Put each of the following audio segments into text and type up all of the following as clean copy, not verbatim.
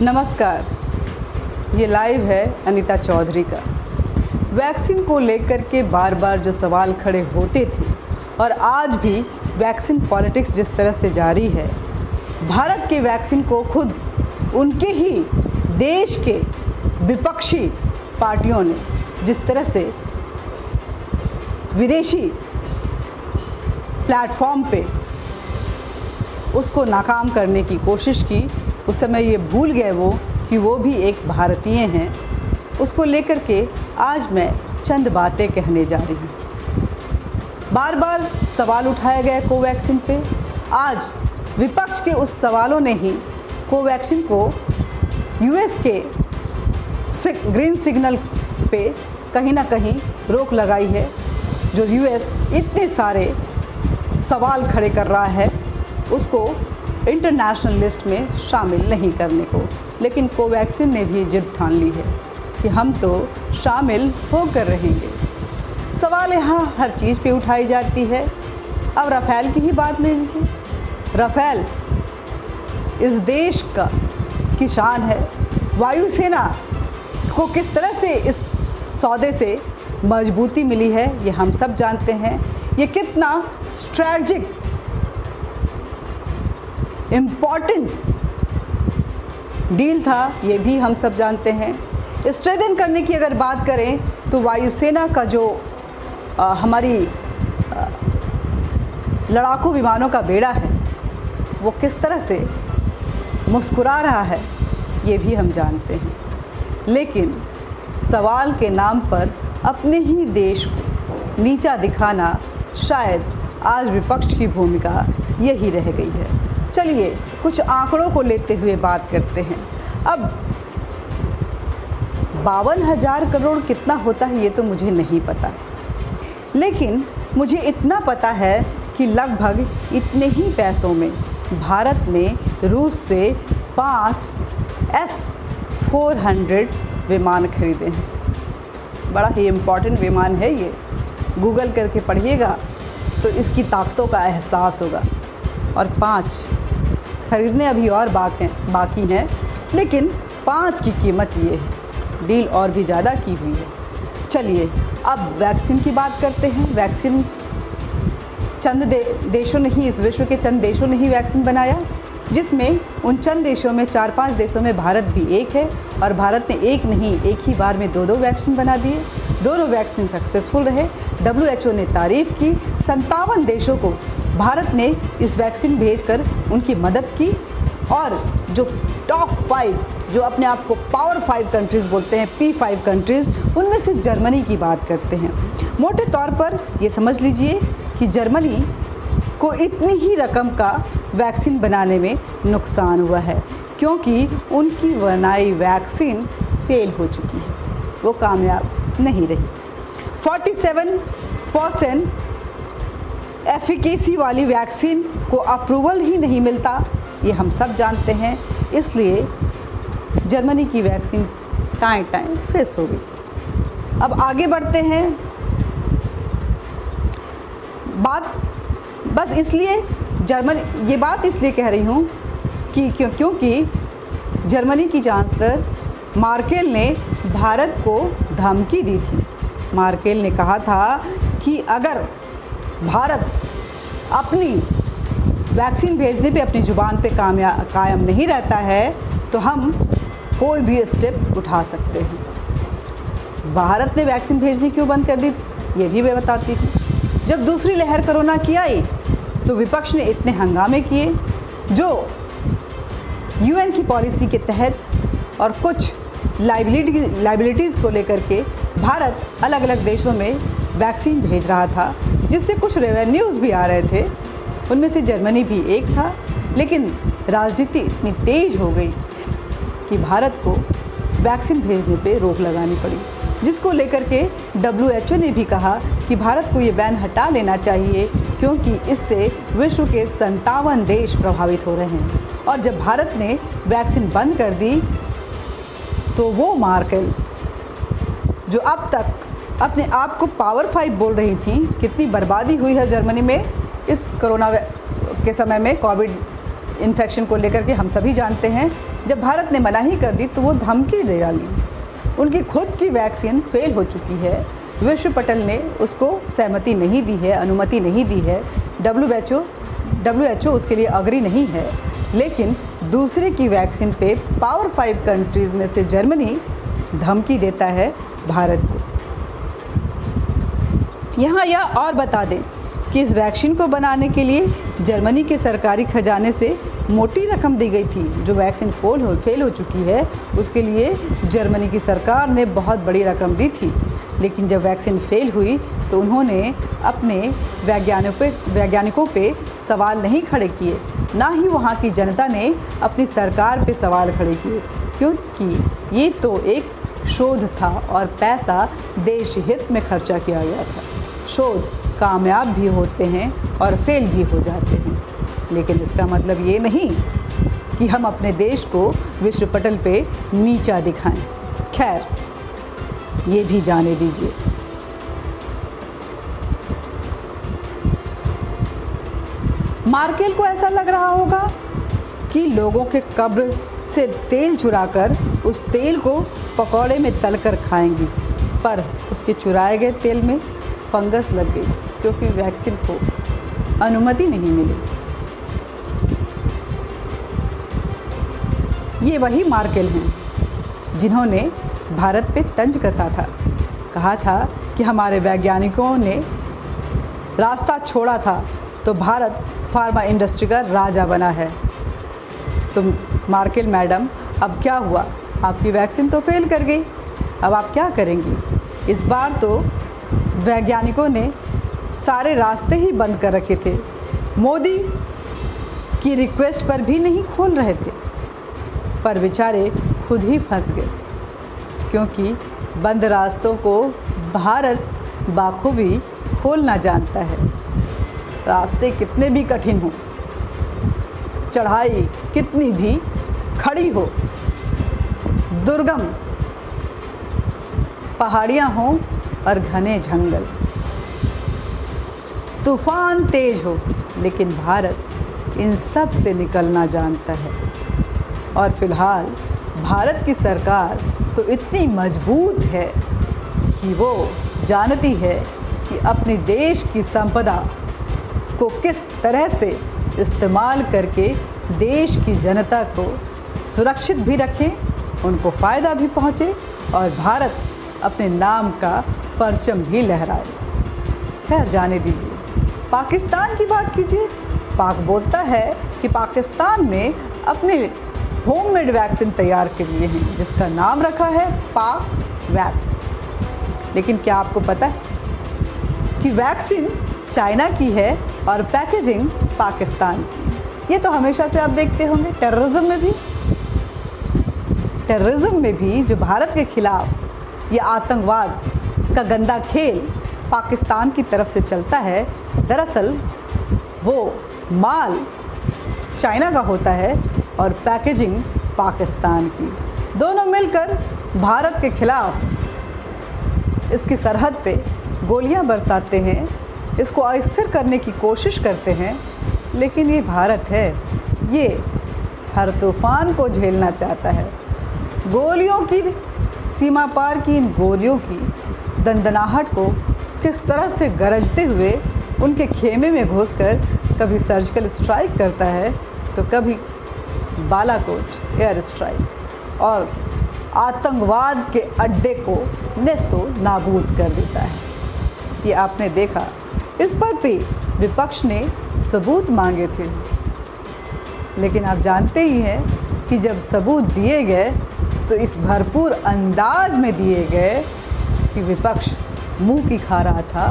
नमस्कार, ये लाइव है अनीता चौधरी का। वैक्सीन को लेकर के बार बार जो सवाल खड़े होते थे और आज भी वैक्सीन पॉलिटिक्स जिस तरह से जारी है, भारत के वैक्सीन को खुद उनके ही देश के विपक्षी पार्टियों ने जिस तरह से विदेशी प्लेटफॉर्म पे उसको नाकाम करने की कोशिश की, उस समय ये भूल गए वो कि वो भी एक भारतीय हैं। उसको लेकर के आज मैं चंद बातें कहने जा रही हूँ। बार बार सवाल उठाया गया कोवैक्सीन पे। आज विपक्ष के उस सवालों ने ही कोवैक्सीन को यूएस के ग्रीन सिग्नल पे कहीं ना कहीं रोक लगाई है। जो यूएस इतने सारे सवाल खड़े कर रहा है उसको इंटरनेशनल लिस्ट में शामिल नहीं करने को, लेकिन कोवैक्सीन ने भी जिद ठान ली है कि हम तो शामिल होकर रहेंगे। सवाल यहाँ हर चीज़ पे उठाई जाती है। अब राफेल की ही बात ले लीजिए। राफेल इस देश की शान है। वायुसेना को किस तरह से इस सौदे से मजबूती मिली है ये हम सब जानते हैं। ये कितना स्ट्रैटेजिक इम्पॉर्टेंट डील था ये भी हम सब जानते हैं। स्ट्रेंथन करने की अगर बात करें तो वायुसेना का जो हमारी लड़ाकू विमानों का बेड़ा है वो किस तरह से मुस्कुरा रहा है ये भी हम जानते हैं। लेकिन सवाल के नाम पर अपने ही देश को नीचा दिखाना शायद आज विपक्ष की भूमिका यही रह गई है। चलिए कुछ आंकड़ों को लेते हुए बात करते हैं। अब 52,000 करोड़ कितना होता है ये तो मुझे नहीं पता, लेकिन मुझे इतना पता है कि लगभग इतने ही पैसों में भारत ने रूस से 5 S-400 विमान खरीदे हैं। बड़ा ही इम्पॉर्टेंट विमान है ये, गूगल करके पढ़िएगा तो इसकी ताकतों का एहसास होगा। और 5 खरीदने अभी और बाकी हैं, लेकिन 5 की कीमत ये है। डील और भी ज़्यादा की हुई है। चलिए अब वैक्सीन की बात करते हैं। वैक्सीन चंद देशों ने ही, इस विश्व के चंद देशों ने ही वैक्सीन बनाया, जिसमें उन चंद देशों में 4-5 देशों में भारत भी एक है। और भारत ने एक नहीं, एक ही बार में 2-2 वैक्सीन बना दिए। दोनों वैक्सीन सक्सेसफुल रहे। WHO ने तारीफ़ की। 57 देशों को भारत ने इस वैक्सीन भेजकर उनकी मदद की। और जो टॉप 5, जो अपने आप को पावर 5 कंट्रीज़ बोलते हैं, P5 कंट्रीज़, उनमें से जर्मनी की बात करते हैं। मोटे तौर पर ये समझ लीजिए कि जर्मनी को इतनी ही रकम का वैक्सीन बनाने में नुकसान हुआ है, क्योंकि उनकी बनाई वैक्सीन फेल हो चुकी है, वो कामयाब नहीं रही। 47% एफिकेसी वाली वैक्सीन को अप्रूवल ही नहीं मिलता, ये हम सब जानते हैं। इसलिए जर्मनी की वैक्सीन टाइम फेस हो गई। अब आगे बढ़ते हैं। बस इसलिए ये बात इसलिए कह रही हूँ कि क्योंकि जर्मनी की चांसलर मार्केल ने भारत को धमकी दी थी। मार्केल ने कहा था कि अगर भारत अपनी वैक्सीन भेजने पे अपनी ज़ुबान पे कायम नहीं रहता है तो हम कोई भी स्टेप उठा सकते हैं। भारत ने वैक्सीन भेजनी क्यों बंद कर दी ये भी मैं बताती हूँ। जब दूसरी लहर कोरोना की आई तो विपक्ष ने इतने हंगामे किए, जो UN की पॉलिसी के तहत और कुछ लाइबिलिटीज़ को लेकर के भारत अलग अलग देशों में वैक्सीन भेज रहा था, जिससे कुछ रेवेन्यूज़ भी आ रहे थे। उनमें से जर्मनी भी एक था। लेकिन राजनीति इतनी तेज़ हो गई कि भारत को वैक्सीन भेजने पे रोक लगानी पड़ी, जिसको लेकर के WHO ने भी कहा कि भारत को ये बैन हटा लेना चाहिए, क्योंकि इससे विश्व के 57 देश प्रभावित हो रहे हैं। और जब भारत ने वैक्सीन बंद कर दी तो वो मार्केल, जो अब तक अपने आप को पावर 5 बोल रही थी, कितनी बर्बादी हुई है जर्मनी में इस कोरोना के समय में, कोविड इन्फेक्शन को लेकर के हम सभी जानते हैं। जब भारत ने मनाही कर दी तो वो धमकी दे डाली। उनकी खुद की वैक्सीन फेल हो चुकी है, विश्व पटल ने उसको सहमति नहीं दी है, अनुमति नहीं दी है, WHO उसके लिए अग्री नहीं है, लेकिन दूसरे की वैक्सीन पे पावर 5 कंट्रीज़ में से जर्मनी धमकी देता है भारत को। यहाँ यह और बता दें कि इस वैक्सीन को बनाने के लिए जर्मनी के सरकारी खजाने से मोटी रकम दी गई थी। जो वैक्सीन फेल हो चुकी है उसके लिए जर्मनी की सरकार ने बहुत बड़ी रकम दी थी, लेकिन जब वैक्सीन फेल हुई तो उन्होंने अपने वैज्ञानिकों पे सवाल नहीं खड़े किए, ना ही वहाँ की जनता ने अपनी सरकार पे सवाल खड़े किए, क्योंकि ये तो एक शोध था और पैसा देश हित में खर्चा किया गया था। शोध कामयाब भी होते हैं और फेल भी हो जाते हैं, लेकिन इसका मतलब ये नहीं कि हम अपने देश को विश्व पटल पे नीचा दिखाएं। खैर, ये भी जाने दीजिए। मार्केल को ऐसा लग रहा होगा कि लोगों के कब्र से तेल चुराकर उस तेल को पकौड़े में तलकर खाएंगी, पर उसके चुराए गए तेल में फंगस लग गई क्योंकि वैक्सीन को अनुमति नहीं मिली। ये वही मार्केल हैं जिन्होंने भारत पे तंज कसा था, कहा था कि हमारे वैज्ञानिकों ने रास्ता छोड़ा था तो भारत फार्मा इंडस्ट्री का राजा बना है। तो मार्केल मैडम, अब क्या हुआ? आपकी वैक्सीन तो फेल कर गई, अब आप क्या करेंगी? इस बार तो वैज्ञानिकों ने सारे रास्ते ही बंद कर रखे थे, मोदी की रिक्वेस्ट पर भी नहीं खोल रहे थे, पर बेचारे खुद ही फंस गए, क्योंकि बंद रास्तों को भारत बाखूबी खोलना जानता है। रास्ते कितने भी कठिन हों, चढ़ाई कितनी भी खड़ी हो, दुर्गम पहाड़ियाँ हों और घने जंगल, तूफान तेज हो, लेकिन भारत इन सब से निकलना जानता है। और फिलहाल भारत की सरकार तो इतनी मजबूत है कि वो जानती है कि अपने देश की संपदा को किस तरह से इस्तेमाल करके देश की जनता को सुरक्षित भी रखें, उनको फ़ायदा भी पहुँचे और भारत अपने नाम का परचम भी लहराए। खैर, जाने दीजिए। पाकिस्तान की बात कीजिए। पाक बोलता है कि पाकिस्तान ने अपने होममेड वैक्सीन तैयार कर लिए हैं, जिसका नाम रखा है पाक वैक। लेकिन क्या आपको पता है कि वैक्सीन चाइना की है और पैकेजिंग पाकिस्तान की? ये तो हमेशा से आप देखते होंगे। टेररिज्म में भी जो भारत के खिलाफ ये आतंकवाद का गंदा खेल पाकिस्तान की तरफ से चलता है, दरअसल वो माल चाइना का होता है और पैकेजिंग पाकिस्तान की। दोनों मिलकर भारत के खिलाफ इसकी सरहद पे गोलियां बरसाते हैं, इसको अस्थिर करने की कोशिश करते हैं। लेकिन ये भारत है, ये हर तूफान को झेलना चाहता है। गोलियों की सीमा पार की इन गोलियों की दंदनाहट को किस तरह से गरजते हुए उनके खेमे में घुसकर कभी सर्जिकल स्ट्राइक करता है तो कभी बालाकोट एयर स्ट्राइक और आतंकवाद के अड्डे को नेस्तो नाबूद कर देता है। ये आपने देखा। इस पर भी विपक्ष ने सबूत मांगे थे, लेकिन आप जानते ही हैं कि जब सबूत दिए गए तो इस भरपूर अंदाज में दिए गए कि विपक्ष मुंह की खा रहा था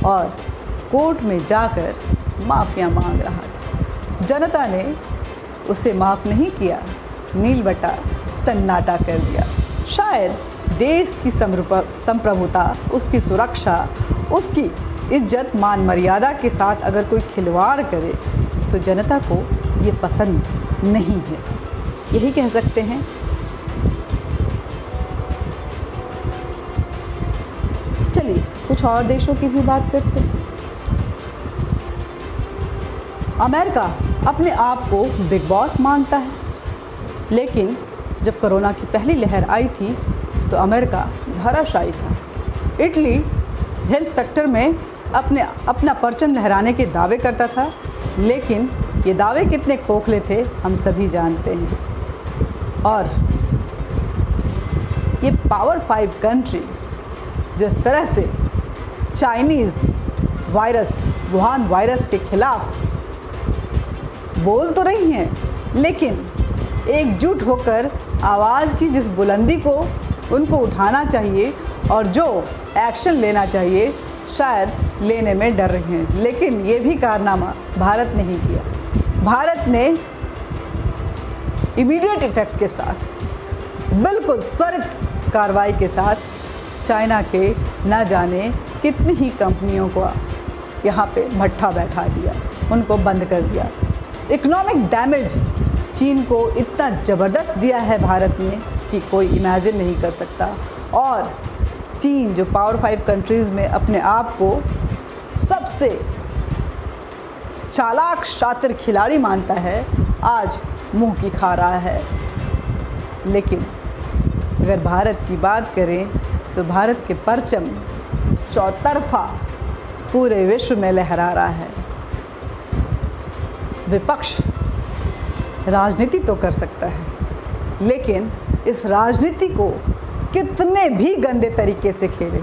और कोर्ट में जाकर माफ़िया मांग रहा था। जनता ने उसे माफ़ नहीं किया, नील बटा सन्नाटा कर दिया। शायद देश की संप्रभुता, उसकी सुरक्षा, उसकी इज्जत मान मर्यादा के साथ अगर कोई खिलवाड़ करे तो जनता को ये पसंद नहीं है, यही कह सकते हैं। चलिए कुछ और देशों की भी बात करते हैं। अमेरिका अपने आप को बिग बॉस मानता है। लेकिन जब कोरोना की पहली लहर आई थी तो अमेरिका धराशायी था। इटली हेल्थ सेक्टर में अपना परचम लहराने के दावे करता था, लेकिन ये दावे कितने खोखले थे हम सभी जानते हैं। और ये पावर 5 कंट्रीज जिस तरह से चाइनीज़ वायरस, वुहान वायरस के खिलाफ बोल तो रही हैं, लेकिन एकजुट होकर आवाज़ की जिस बुलंदी को उनको उठाना चाहिए और जो एक्शन लेना चाहिए शायद लेने में डर रही हैं। लेकिन ये भी कारनामा भारत ने ही किया। भारत ने इमीडिएट इफ़ेक्ट के साथ, बिल्कुल त्वरित कार्रवाई के साथ चाइना के न जाने कितनी ही कंपनियों को यहाँ पे भट्ठा बैठा दिया, उनको बंद कर दिया। इकोनॉमिक डैमेज चीन को इतना ज़बरदस्त दिया है भारत ने कि कोई इमेजिन नहीं कर सकता। और चीन जो पावर 5 कंट्रीज़ में अपने आप को सबसे चालाक शातिर खिलाड़ी मानता है, आज मुंह की खा रहा है। लेकिन अगर भारत की बात करें तो भारत के परचम चौतरफा पूरे विश्व में लहरा रहा है। विपक्ष राजनीति तो कर सकता है, लेकिन इस राजनीति को कितने भी गंदे तरीके से खेले,